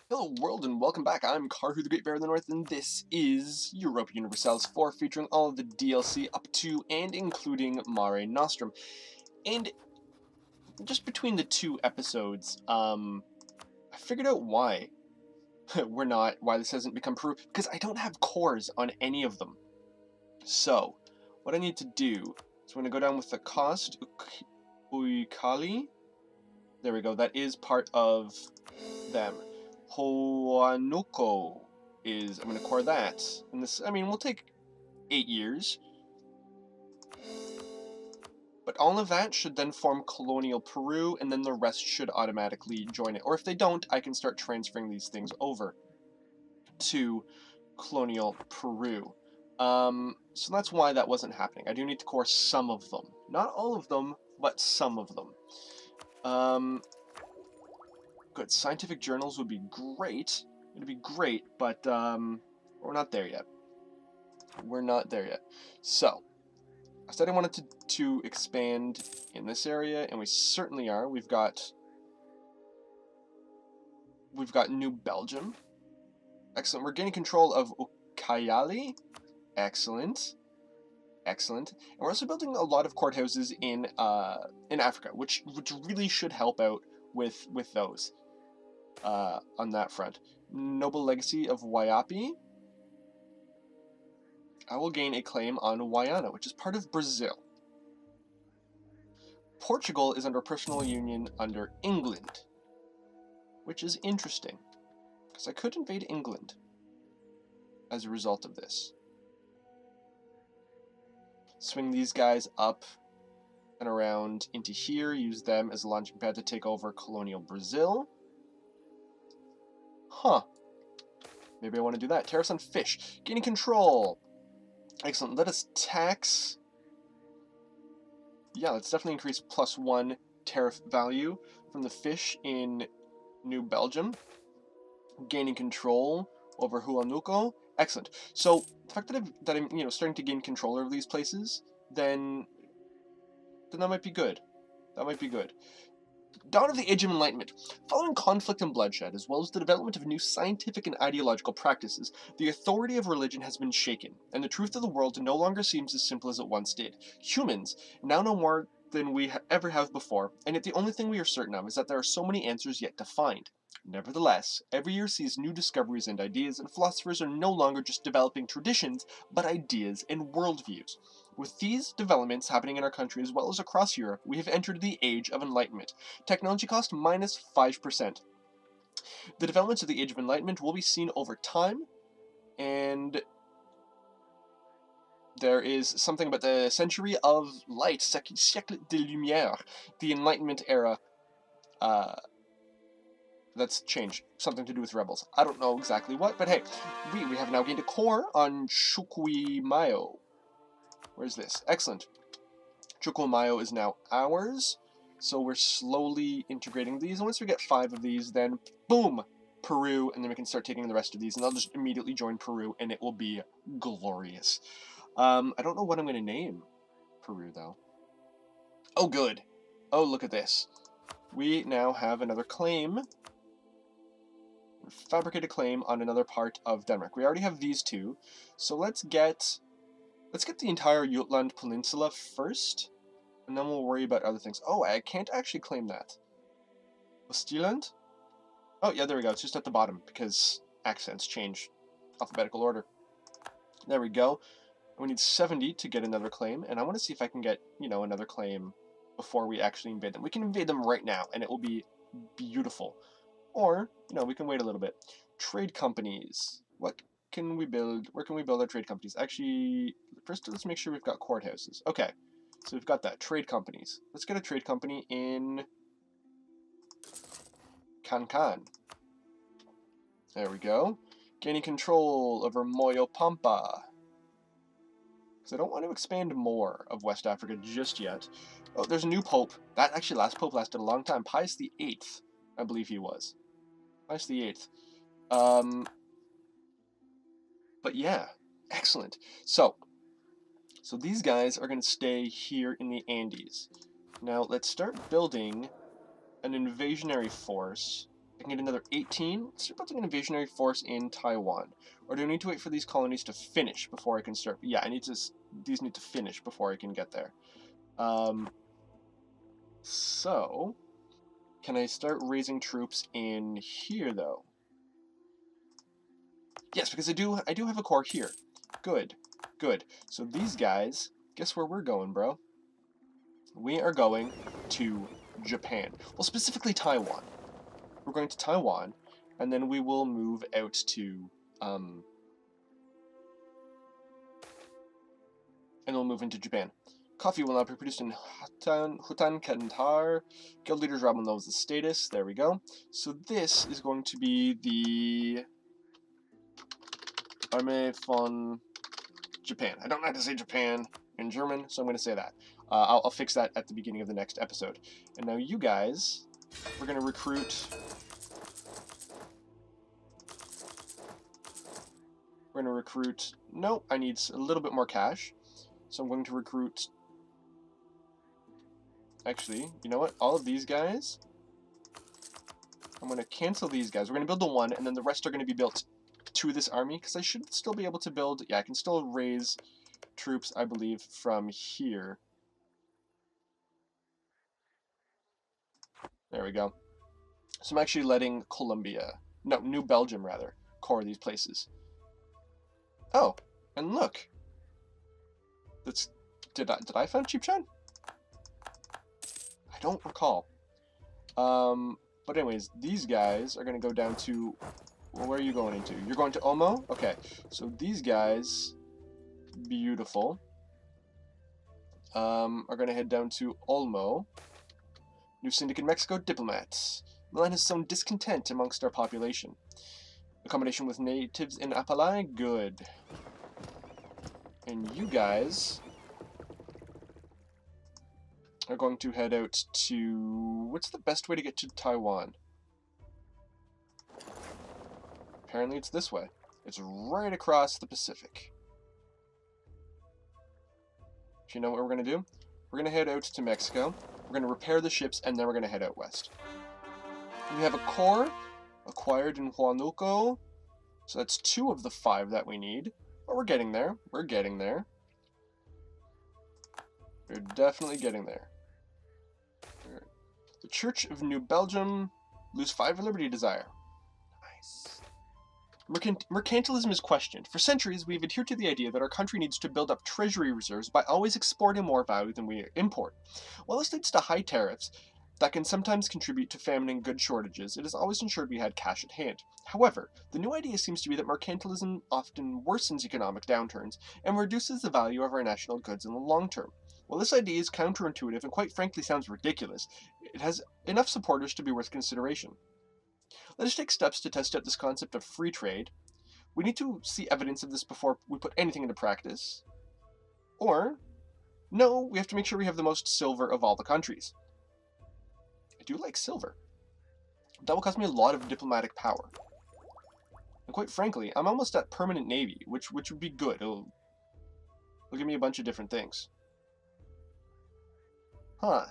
Hello world and welcome back. I'm Karhu the Great Bear of the North and this is Europa Universalis IV featuring all of the DLC up to and including Mare Nostrum. And just between the two episodes, I figured out why why this hasn't become Peru, because I don't have cores on any of them. So, what I need to do is I'm going to go down with the cost, Uikali. There we go, that is part of them. Hoanuko is, I'm going to core that. And this, I mean, we'll take 8 years. But all of that should then form colonial Peru, and then the rest should automatically join it. Or if they don't, I can start transferring these things over to colonial Peru. So that's why that wasn't happening. I do need to core some of them. Not all of them, but some of them. Good. Scientific journals would be great. It'd be great, but we're not there yet. We're not there yet. So, I said I wanted to expand in this area, and we certainly are. We've got New Belgium. Excellent. We're gaining control of Ucayali. Excellent. Excellent. And we're also building a lot of courthouses in Africa, which really should help out with those. On that front. Noble Legacy of Waiapi. I will gain a claim on Guiana, which is part of Brazil. Portugal is under personal union under England, which is interesting, because I could invade England as a result of this. Swing these guys up and around into here, use them as a launching pad to take over colonial Brazil. Huh. Maybe I want to do that. Tariffs on fish. Gaining control. Excellent. Let us tax. Yeah, let's definitely increase +1 tariff value from the fish in New Belgium. Gaining control over Huánuco. Excellent. So the fact that I'm starting to gain control over these places, then that might be good. That might be good. Dawn of the Age of Enlightenment. Following conflict and bloodshed, as well as the development of new scientific and ideological practices, the authority of religion has been shaken, and the truth of the world no longer seems as simple as it once did. Humans now know more than we ever have before, and yet the only thing we are certain of is that there are so many answers yet to find. Nevertheless, every year sees new discoveries and ideas, and philosophers are no longer just developing traditions, but ideas and worldviews. With these developments happening in our country as well as across Europe, we have entered the Age of Enlightenment. Technology cost -5%. The developments of the Age of Enlightenment will be seen over time, and there is something about the Century of Light, Siècle de Lumière, the Enlightenment era, that's changed. Something to do with rebels. I don't know exactly what, but hey, we have now gained a core on Chuquimao. Where's this? Excellent. Chuquimao is now ours, so we're slowly integrating these, and once we get 5 of these, then boom, Peru, and then we can start taking the rest of these, and I'll just immediately join Peru, and it will be glorious. I don't know what I'm going to name Peru, though. Oh, good. Oh, look at this. We now have another claim. Fabricate a claim on another part of Denmark. We already have these two, so let's get the entire Jutland Peninsula first, and then we'll worry about other things. Oh, I can't actually claim that. Westerland? Oh, yeah, there we go. It's just at the bottom, because accents change alphabetical order. There we go. We need 70 to get another claim, and I want to see if I can get, another claim before we actually invade them. We can invade them right now, and it will be beautiful. Or, we can wait a little bit. Trade companies. What can we build? Where can we build our trade companies? Actually, first let's make sure we've got courthouses. Okay, so we've got that. Trade companies. Let's get a trade company in Cancan. There we go. Gaining control over Moyo Pampa. Because I don't want to expand more of West Africa just yet. Oh, there's a new pope. That actually last pope lasted a long time. Pius VIII, I believe he was. Pius VIII. But yeah, excellent. So these guys are going to stay here in the Andes. Now let's start building an invasionary force I can get another 18. Let's start building an invasionary force in Taiwan. Or do I need to wait for these colonies to finish before I can start? Yeah, these need to finish before I can get there. So, can I start raising troops in here, though? Yes, because I do have a core here. Good, good. So these guys, guess where we're going, bro? We are going to Japan. Well, specifically Taiwan. We're going to Taiwan, and then we will move out to, and we'll move into Japan. Coffee will now be produced in Hutan Kantar. Guild leaders Robin knows the status. There we go. So this is going to be the Armee von Japan. I don't know how to say Japan in German, so I'm going to say that. I'll fix that at the beginning of the next episode. And now you guys, we're going to recruit. We're going to recruit. Nope, I need a little bit more cash. So I'm going to recruit. Actually, you know what? All of these guys. I'm going to cancel these guys. We're going to build the one, and then the rest are going to be built to this army, because I should still be able to build. Yeah, I can still raise troops, I believe, from here. There we go. So I'm actually letting New Belgium rather, core these places. Oh, and look. Did I find Cheap Shine? I don't recall. But anyways, these guys are gonna go down to, well, where are you going into? You're going to Omo? Okay, so these guys, beautiful, are gonna head down to Olmo. New Syndicate Mexico diplomats. Milan has sown discontent amongst our population. Accommodation with natives in Apalai? Good. And you guys are going to head out to... What's the best way to get to Taiwan? Apparently it's this way. It's right across the Pacific. Do you know what we're going to do? We're going to head out to Mexico. We're going to repair the ships, and then we're going to head out west. We have a core acquired in Huánuco. So that's 2 of the 5 that we need. But we're getting there. We're getting there. We're definitely getting there. The Church of New Belgium. Lose 5 Liberty Desire. Nice. Mercantilism is questioned. For centuries, we've adhered to the idea that our country needs to build up treasury reserves by always exporting more value than we import. While this leads to high tariffs that can sometimes contribute to famine and goods shortages, it is always ensured we had cash at hand. However, the new idea seems to be that mercantilism often worsens economic downturns and reduces the value of our national goods in the long term. While this idea is counterintuitive and quite frankly sounds ridiculous, it has enough supporters to be worth consideration. Let us take steps to test out this concept of free trade. We need to see evidence of this before we put anything into practice. Or, no, we have to make sure we have the most silver of all the countries. I do like silver. That will cost me a lot of diplomatic power. And quite frankly, I'm almost at permanent navy, which would be good. It'll give me a bunch of different things. Huh.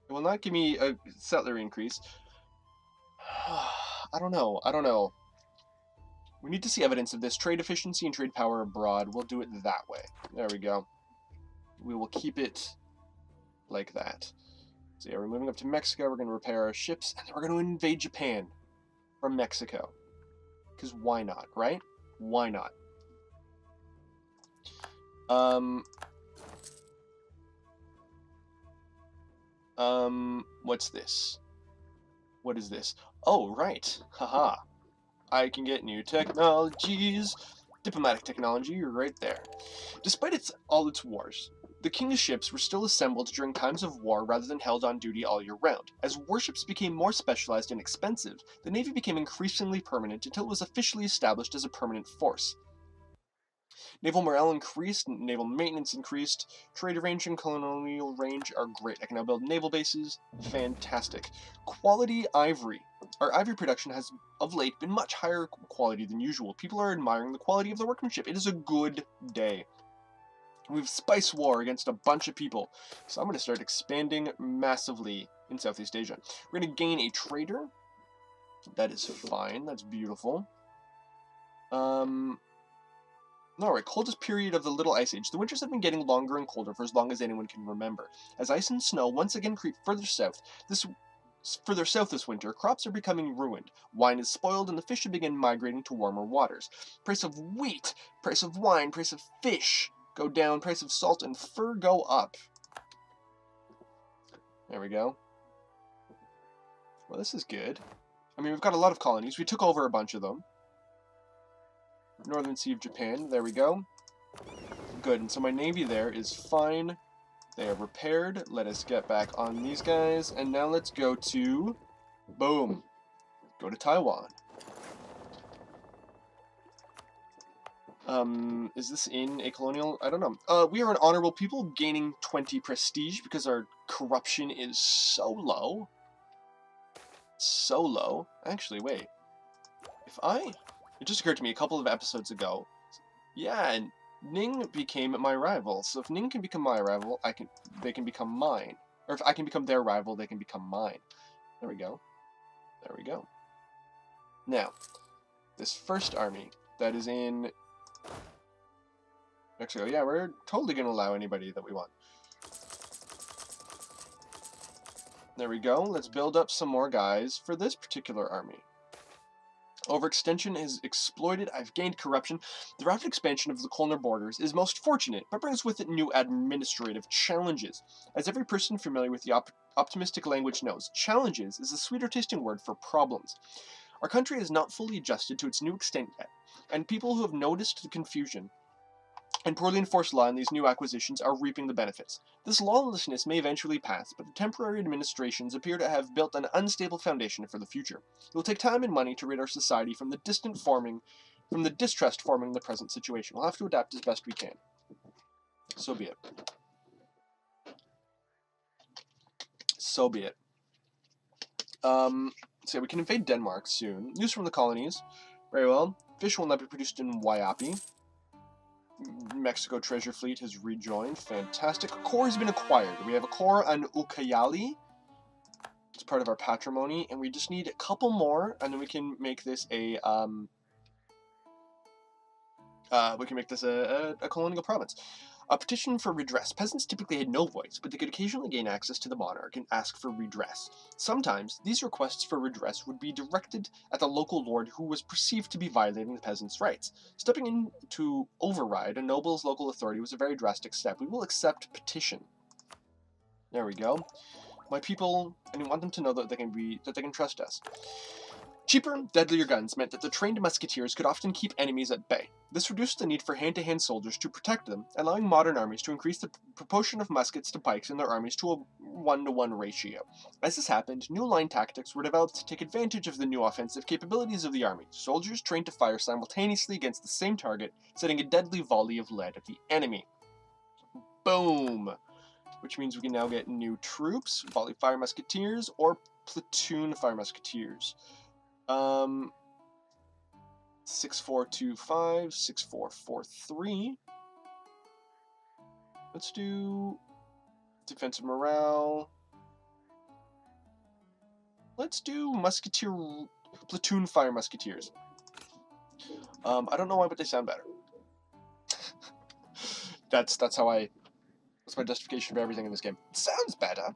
It will not give me a settler increase. I don't know. We need to see evidence of this. Trade efficiency and trade power abroad. We'll do it that way. There we go. We will keep it like that. So yeah, we're moving up to Mexico. We're going to repair our ships, and then we're going to invade Japan from Mexico. Because why not, right? Why not? What's this? What is this? Oh, right. Haha. I can get new technologies. Diplomatic technology right there. Despite all its wars, the king's ships were still assembled during times of war rather than held on duty all year round. As warships became more specialized and expensive, the Navy became increasingly permanent until it was officially established as a permanent force. Naval morale increased, naval maintenance increased, trade range and colonial range are great. I can now build naval bases. Fantastic. Quality ivory. Our ivory production has, of late, been much higher quality than usual. People are admiring the quality of the workmanship. It is a good day. We have spice war against a bunch of people. So I'm going to start expanding massively in Southeast Asia. We're going to gain a trader. That is fine. That's beautiful. Alright, coldest period of the Little Ice Age. The winters have been getting longer and colder for as long as anyone can remember. As ice and snow once again creep further south this winter, crops are becoming ruined. Wine is spoiled and the fish have begun migrating to warmer waters. Price of wheat, price of wine, price of fish go down, price of salt and fur go up. There we go. Well, this is good. I mean, we've got a lot of colonies. We took over a bunch of them. Northern Sea of Japan, there we go. Good, and so my navy there is fine. They are repaired. Let us get back on these guys, and now let's go to... Boom. Go to Taiwan. Is this in a colonial? I don't know. We are an honorable people, gaining 20 prestige because our corruption is so low. So low. Actually, wait. It just occurred to me a couple of episodes ago. Yeah, and Ning became my rival. So if Ning can become my rival, they can become mine. Or if I can become their rival, they can become mine. There we go. There we go. Now, this first army that is in Mexico, yeah, we're totally going to allow anybody that we want. There we go. Let's build up some more guys for this particular army. Overextension is exploited. I've gained corruption. The rapid expansion of the Kölner borders is most fortunate, but brings with it new administrative challenges. As every person familiar with the optimistic language knows, challenges is a sweeter tasting word for problems. Our country is not fully adjusted to its new extent yet, and people who have noticed the confusion and poorly enforced law in these new acquisitions are reaping the benefits. This lawlessness may eventually pass, but the temporary administrations appear to have built an unstable foundation for the future. It will take time and money to rid our society from the distrust forming the present situation. We'll have to adapt as best we can. So be it. So be it. So we can invade Denmark soon. News from the colonies. Very well. Fish will not be produced in Waiapi. Mexico treasure fleet has rejoined. Fantastic. A core has been acquired. We have a core on Ucayali. It's part of our patrimony, and we just need a couple more, and then we can make this a colonial province. A petition for redress. Peasants typically had no voice, but they could occasionally gain access to the monarch and ask for redress. Sometimes, these requests for redress would be directed at the local lord who was perceived to be violating the peasants' rights. Stepping in to override a noble's local authority was a very drastic step. We will accept petition. There we go. My people, and we want them to know that they can trust us. Cheaper, deadlier guns meant that the trained musketeers could often keep enemies at bay. This reduced the need for hand-to-hand soldiers to protect them, allowing modern armies to increase the proportion of muskets to pikes in their armies to a 1-to-1 ratio. As this happened, new line tactics were developed to take advantage of the new offensive capabilities of the army. Soldiers trained to fire simultaneously against the same target, setting a deadly volley of lead at the enemy. Boom! Which means we can now get new troops, volley fire musketeers, or platoon fire musketeers. 6425, 6443. Let's do defensive morale. Let's do musketeer platoon fire musketeers. I don't know why, but they sound better. That's my justification for everything in this game. It sounds better.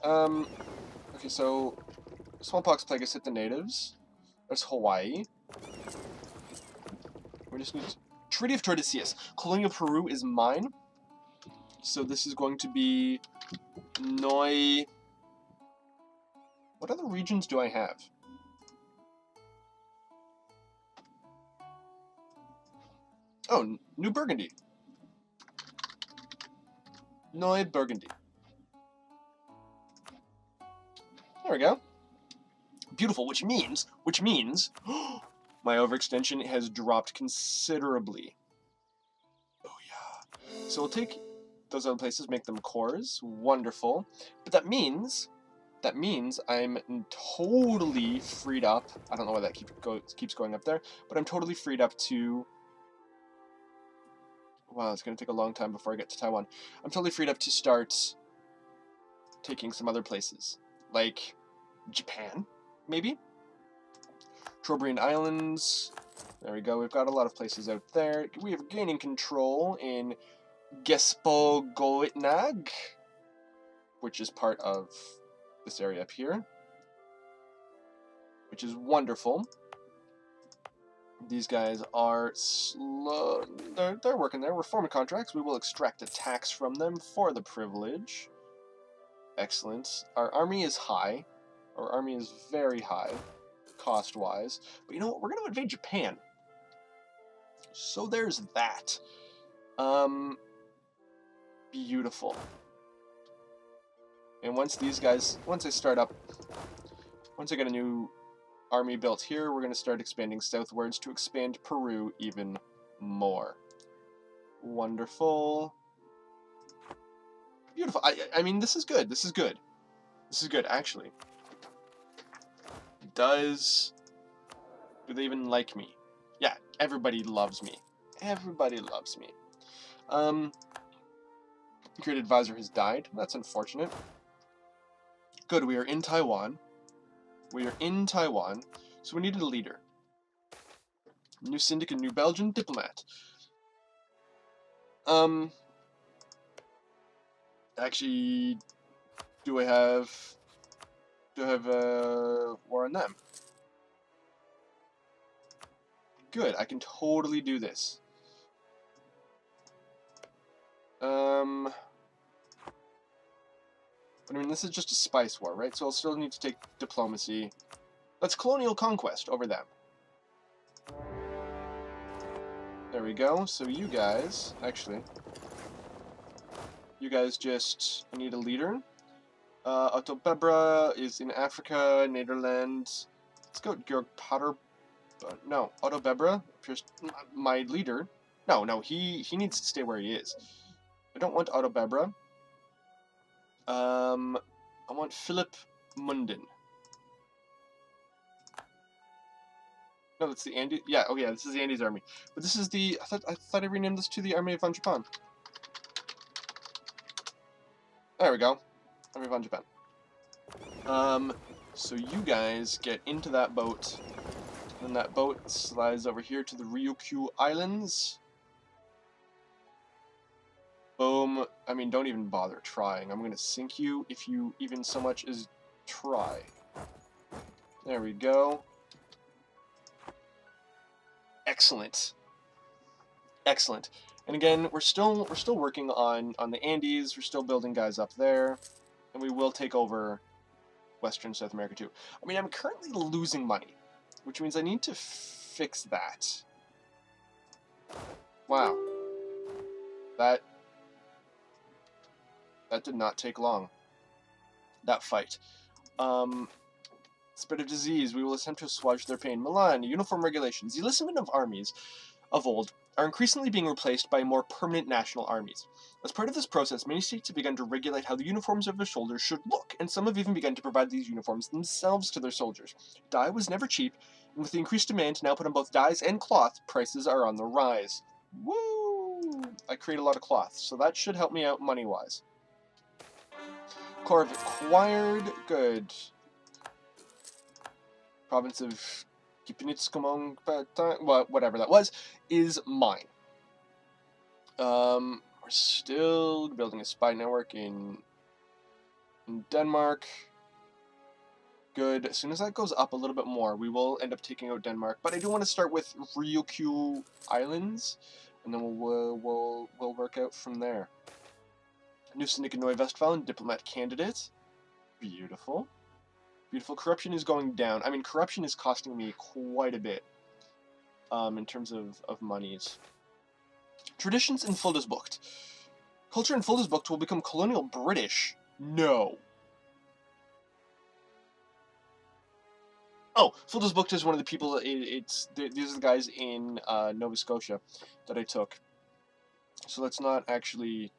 Okay, so smallpox plague has hit the natives. There's Hawaii. We just need Treaty of Tordesillas. Colonial Peru is mine. So this is going to be Noi. What other regions do I have? Oh, New Burgundy. Noi Burgundy. There we go. Beautiful, which means my overextension has dropped considerably. Oh yeah. So we'll take those other places, make them cores. Wonderful. But that means I'm totally freed up. I don't know why that keeps going up there, but I'm totally freed up to... Wow, it's going to take a long time before I get to Taiwan. I'm totally freed up to start taking some other places. Like Japan, maybe? Trobriand Islands. There we go. We've got a lot of places out there. We have gaining control in Gespogoitnag, which is part of this area up here, which is wonderful. These guys are slow. They're working there. We're forming contracts. We will extract a tax from them for the privilege. Excellent. Our army is high. Our army is very high, cost-wise. But you know what? We're going to invade Japan. So there's that. Beautiful. And once I get a new army built here, we're going to start expanding southwards to expand Peru even more. Wonderful. Beautiful. I mean, this is good. This is good. This is good, actually. Do they even like me? Yeah, everybody loves me. Everybody loves me. Creative advisor has died. That's unfortunate. Good, we are in Taiwan. We are in Taiwan, so we needed a leader. New Syndic and New Belgian diplomat. Actually, do I have war on them? Good, I can totally do this. I mean, this is just a spice war, right? So I'll still need to take diplomacy. That's colonial conquest over them. There we go. So you guys, actually, you guys just need a leader. Otto Bebra is in Africa, Netherlands. Let's go Georg Potter. No, Otto Bebra, my leader. No, he needs to stay where he is. I don't want Otto Bebra. I want Philip Munden. No, that's the Andy. Yeah, oh yeah, this is the Andes army. But this is the. I thought I renamed this to the Army of von Japan. There we go, Army of von Japan. So you guys get into that boat, and that boat slides over here to the Ryukyu Islands. Boom. I mean, don't even bother trying. I'm gonna sink you if you even so much as try. There we go. Excellent. Excellent. And again, we're still working on the Andes. We're still building guys up there, and we will take over Western South America too. I mean, I'm currently losing money, which means I need to fix that. Wow. That did not take long. That fight. Spread of disease. We will attempt to assuage their pain. Milan. Uniform regulations. The enlistment of armies of old are increasingly being replaced by more permanent national armies. As part of this process, many states have begun to regulate how the uniforms of their soldiers should look, and some have even begun to provide these uniforms themselves to their soldiers. Dye was never cheap, and with the increased demand now put on both dyes and cloth, prices are on the rise. Woo! I create a lot of cloth, so that should help me out money-wise. Corv acquired. Good. Province of Kipnitskomong, whatever that was, is mine. We're still building a spy network in Denmark. Good. As soon as that goes up a little bit more, we will end up taking out Denmark. But I do want to start with Ryukyu Islands, and then we'll work out from there. New Syndic in Neu-Westfalen, diplomat candidate. Beautiful. Beautiful. Corruption is going down. I mean, corruption is costing me quite a bit in terms of monies. Traditions in Fuldesbucht. Culture in Fuldesbucht will become colonial British. No. Oh, Fuldesbucht is one of the people. These are the guys in Nova Scotia that I took. So that's not actually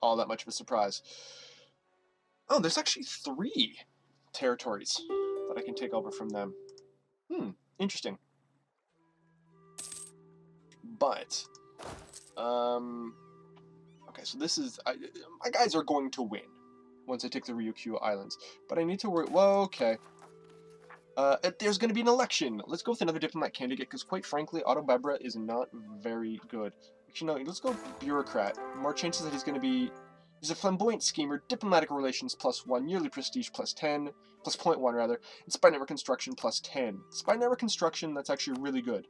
all that much of a surprise. Oh, there's actually 3 territories that I can take over from them. Interesting. But Okay, so this is... my guys are going to win once I take the Ryukyu Islands. But I need to worry... Whoa, okay. There's going to be an election. Let's go with another diplomat candidate, because quite frankly, Otto Bebra is not very good. Actually, no, let's go bureaucrat. More chances that he's going to be... He's a flamboyant schemer, diplomatic relations +1, yearly prestige +10, +0.1 rather, and spy network construction +10. Spy network construction, that's actually really good.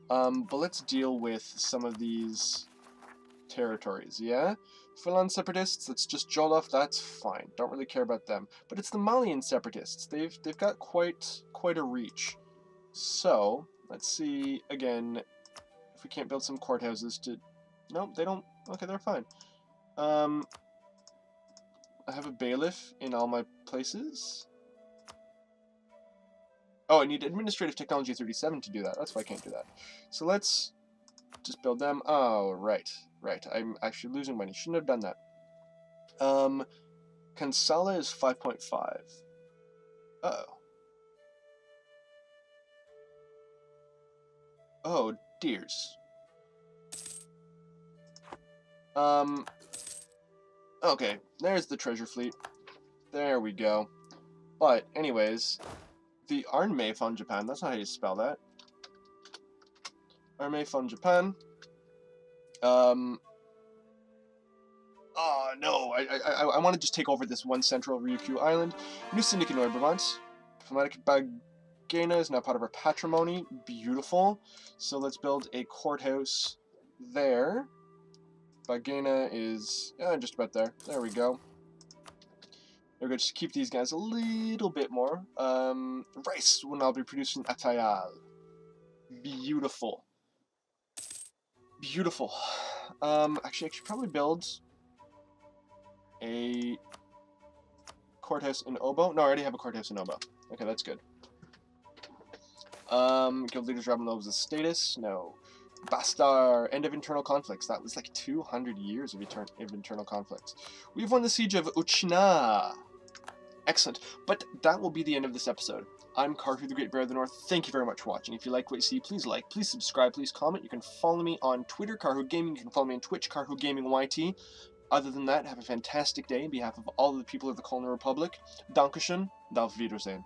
But let's deal with some of these territories, yeah? Full-on separatists, that's just Jollof, that's fine. Don't really care about them. But it's the Malian separatists. They've got quite a reach. So, let's see, again, if we can't build some courthouses to... No, they don't... Okay, they're fine. I have a bailiff in all my places. Oh, I need administrative technology 37 to do that. That's why I can't do that. So let's just build them. Oh, right. Right. I'm actually losing money. Shouldn't have done that. Kansala is 5.5. Uh-oh. Oh, dears. Okay, there's the treasure fleet. There we go. But, anyways, the Armée von Japan, that's not how you spell that. Armée von Japan. Oh, no, I want to just take over this one central Ryukyu island. New Syndicate Neubrabant. Diplomatic Bagena is now part of our patrimony. Beautiful. So let's build a courthouse there. Bagena is just about there. There we go. We're going to just keep these guys a little bit more. Rice will now be produced in Atayal. Beautiful. Beautiful. Actually, I should probably build a courthouse in Obo. No, I already have a courthouse in Obo. Okay, that's good. Guild leaders Rabenlov's status. No. Bastar, end of internal conflicts. That was like 200 years of internal conflicts. We've won the siege of Uchna. Excellent. But that will be the end of this episode. I'm Karhu, the Great Bear of the North. Thank you very much for watching. If you like what you see, please like, please subscribe, please comment. You can follow me on Twitter, Karhu Gaming. You can follow me on Twitch, Karhu Gaming YT. Other than that, have a fantastic day on behalf of all of the people of the Köln Republic. Dankeschön, auf Wiedersehen.